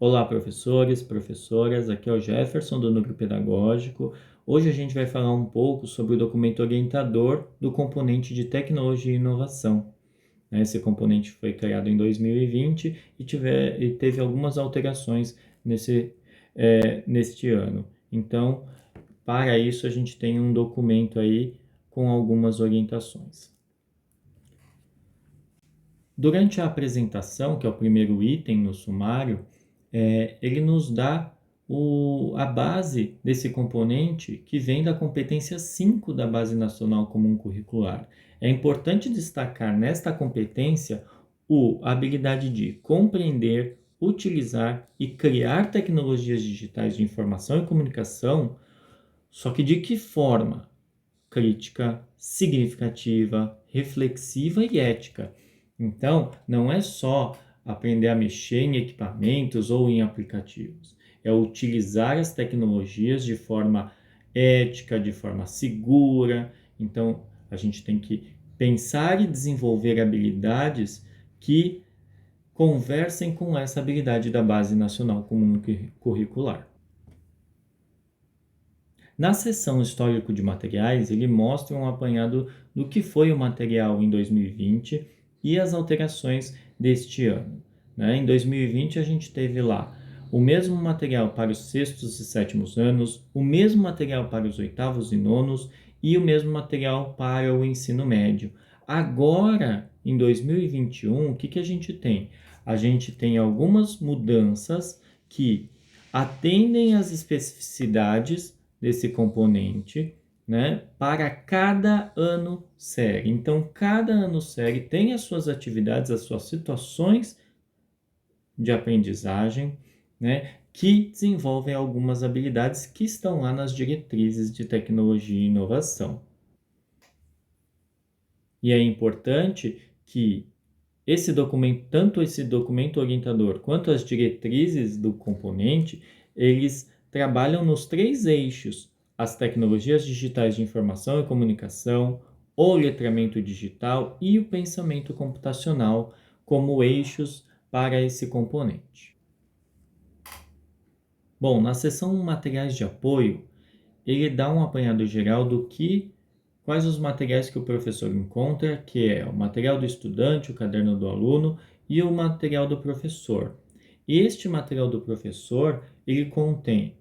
Olá, professores, professoras, aqui é o Jefferson do Núcleo Pedagógico. Hoje a gente vai falar um pouco sobre o documento orientador do componente de tecnologia e inovação. Esse componente foi criado em 2020 e teve algumas alterações neste ano. Então, para isso, a gente tem um documento aí com algumas orientações. Durante a apresentação, que é o primeiro item no sumário, ele nos dá a base desse componente que vem da competência 5 da Base Nacional Comum Curricular. É importante destacar nesta competência a habilidade de compreender, utilizar e criar tecnologias digitais de informação e comunicação, só que de que forma? Crítica, significativa, reflexiva e ética. Então, não é só aprender a mexer em equipamentos ou em aplicativos, é utilizar as tecnologias de forma ética, de forma segura. Então, a gente tem que pensar e desenvolver habilidades que conversem com essa habilidade da Base Nacional Comum Curricular. Na seção Histórico de Materiais, ele mostra um apanhado do que foi o material em 2020 e as alterações deste ano. Em 2020, a gente teve lá o mesmo material para os sextos e sétimos anos, o mesmo material para os oitavos e nonos e o mesmo material para o ensino médio. Agora, em 2021, o que a gente tem? A gente tem algumas mudanças que atendem às especificidades desse componente, né, para cada ano série. Então, cada ano série tem as suas atividades, as suas situações de aprendizagem, né, que desenvolvem algumas habilidades que estão lá nas diretrizes de tecnologia e inovação. E é importante que tanto esse documento orientador quanto as diretrizes do componente, eles trabalham nos 3 eixos: as tecnologias digitais de informação e comunicação, o letramento digital e o pensamento computacional como eixos para esse componente. Bom, na seção materiais de apoio, ele dá um apanhado geral quais os materiais que o professor encontra, que é o material do estudante, o caderno do aluno e o material do professor. Este material do professor, ele contém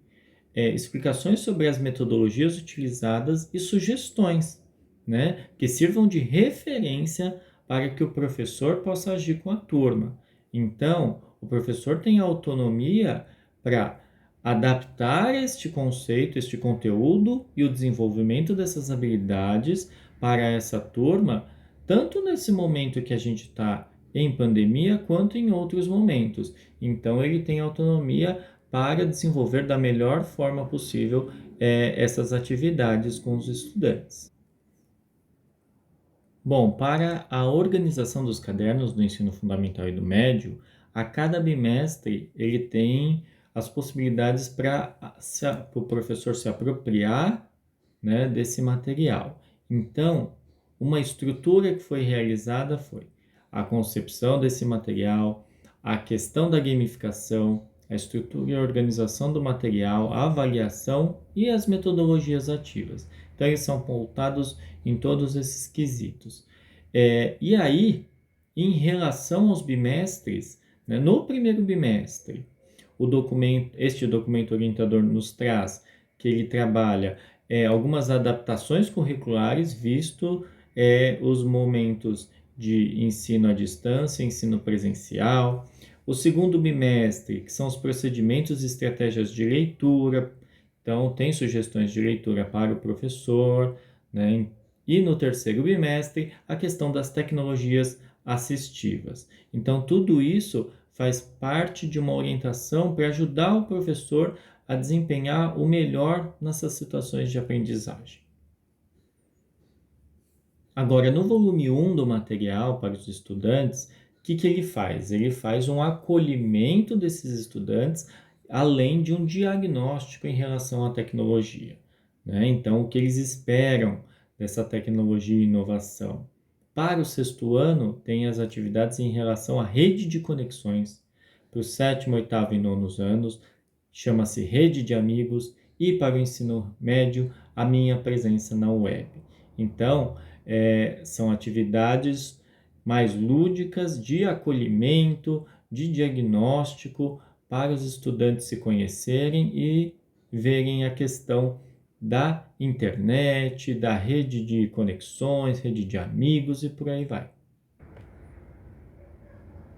explicações sobre as metodologias utilizadas e sugestões, né, que sirvam de referência para que o professor possa agir com a turma. Então, o professor tem autonomia para adaptar este conceito, este conteúdo e o desenvolvimento dessas habilidades para essa turma, tanto nesse momento que a gente está em pandemia, quanto em outros momentos. Então, ele tem autonomia para desenvolver da melhor forma possível essas atividades com os estudantes. Bom, para a organização dos cadernos do ensino fundamental e do médio, a cada bimestre ele tem as possibilidades para o professor se apropriar, né, desse material. Então, uma estrutura que foi realizada foi a concepção desse material, a questão da gamificação, a estrutura e a organização do material, a avaliação e as metodologias ativas. Então, eles são pautados em todos esses quesitos. E aí, em relação aos bimestres, né, no primeiro bimestre, este documento orientador nos traz que ele trabalha algumas adaptações curriculares, visto os momentos de ensino à distância, ensino presencial. O segundo bimestre, que são os procedimentos e estratégias de leitura. Então, tem sugestões de leitura para o professor, né? E no terceiro bimestre, a questão das tecnologias assistivas. Então, tudo isso faz parte de uma orientação para ajudar o professor a desempenhar o melhor nessas situações de aprendizagem. Agora, no volume 1 do material para os estudantes, o que ele faz? Ele faz um acolhimento desses estudantes, além de um diagnóstico em relação à tecnologia, né? Então, o que eles esperam dessa tecnologia e inovação? Para o sexto ano, tem as atividades em relação à rede de conexões. para o sétimo, oitavo e nonos anos, chama-se Rede de Amigos, e para o ensino médio, a minha presença na web. Então, são atividades mais lúdicas de acolhimento, de diagnóstico, para os estudantes se conhecerem e verem a questão da internet, da rede de conexões, rede de amigos e por aí vai.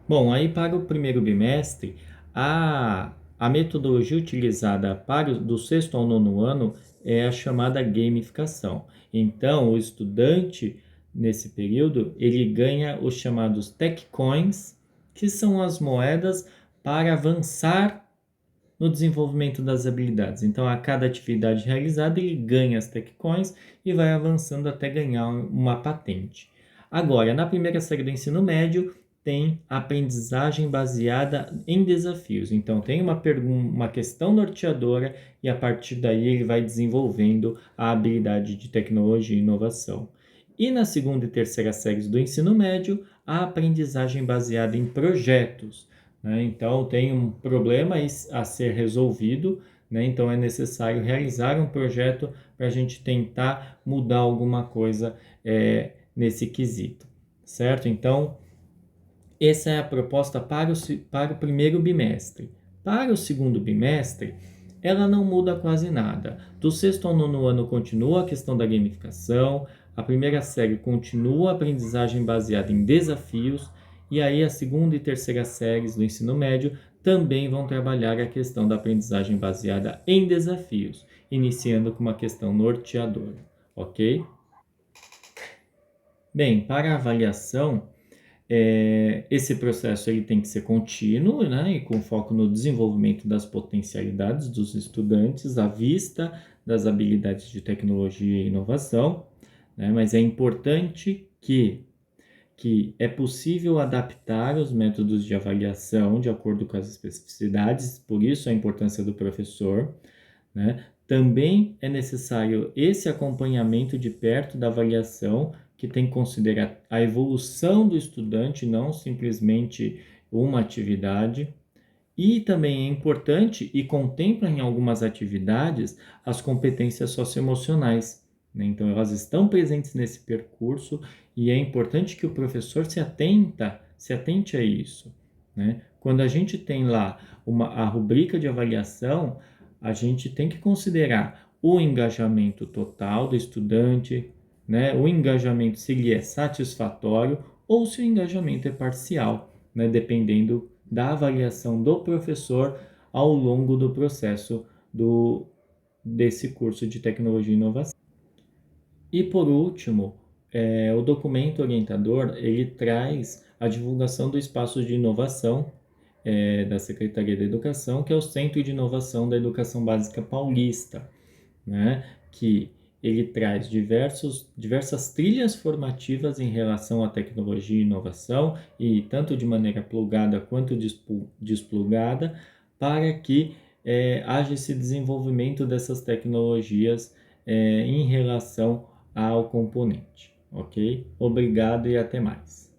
Bom, aí para o primeiro bimestre, a metodologia utilizada do sexto ao nono ano é a chamada gamificação. Então, o estudante, nesse período, ele ganha os chamados Tech Coins, que são as moedas para avançar no desenvolvimento das habilidades. Então, a cada atividade realizada, ele ganha as Tech Coins e vai avançando até ganhar uma patente. Agora, na primeira série do ensino médio, tem a aprendizagem baseada em desafios. Então, tem uma questão norteadora e a partir daí ele vai desenvolvendo a habilidade de tecnologia e inovação. E na segunda e terceira séries do ensino médio, a aprendizagem baseada em projetos, né? Então, tem um problema a ser resolvido, né? Então, é necessário realizar um projeto para a gente tentar mudar alguma coisa nesse quesito, certo? Então, essa é a proposta para o primeiro bimestre. Para o segundo bimestre, ela não muda quase nada. Do sexto ao nono ano continua a questão da gamificação, a primeira série continua a aprendizagem baseada em desafios, e aí a segunda e terceira séries do ensino médio também vão trabalhar a questão da aprendizagem baseada em desafios, iniciando com uma questão norteadora, ok? Bem, para a avaliação, esse processo ele tem que ser contínuo, né, e com foco no desenvolvimento das potencialidades dos estudantes à vista das habilidades de tecnologia e inovação, né, mas é importante que é possível adaptar os métodos de avaliação de acordo com as especificidades, por isso a importância do professor, né? Também é necessário esse acompanhamento de perto da avaliação, que tem que considerar a evolução do estudante, não simplesmente uma atividade. E também é importante e contempla em algumas atividades as competências socioemocionais, né? Então, elas estão presentes nesse percurso e é importante que o professor se atente a isso, né? Quando a gente tem lá a rubrica de avaliação, a gente tem que considerar o engajamento total do estudante, né? O engajamento, se ele é satisfatório ou se o engajamento é parcial, né? Dependendo da avaliação do professor ao longo do processo desse curso de tecnologia e inovação. E por último, o documento orientador ele traz a divulgação do espaço de inovação da Secretaria da Educação, que é o Centro de Inovação da Educação Básica Paulista, né? Que ele traz diversas trilhas formativas em relação à tecnologia e inovação, e tanto de maneira plugada quanto desplugada, para que haja esse desenvolvimento dessas tecnologias em relação ao componente, ok? Obrigado e até mais.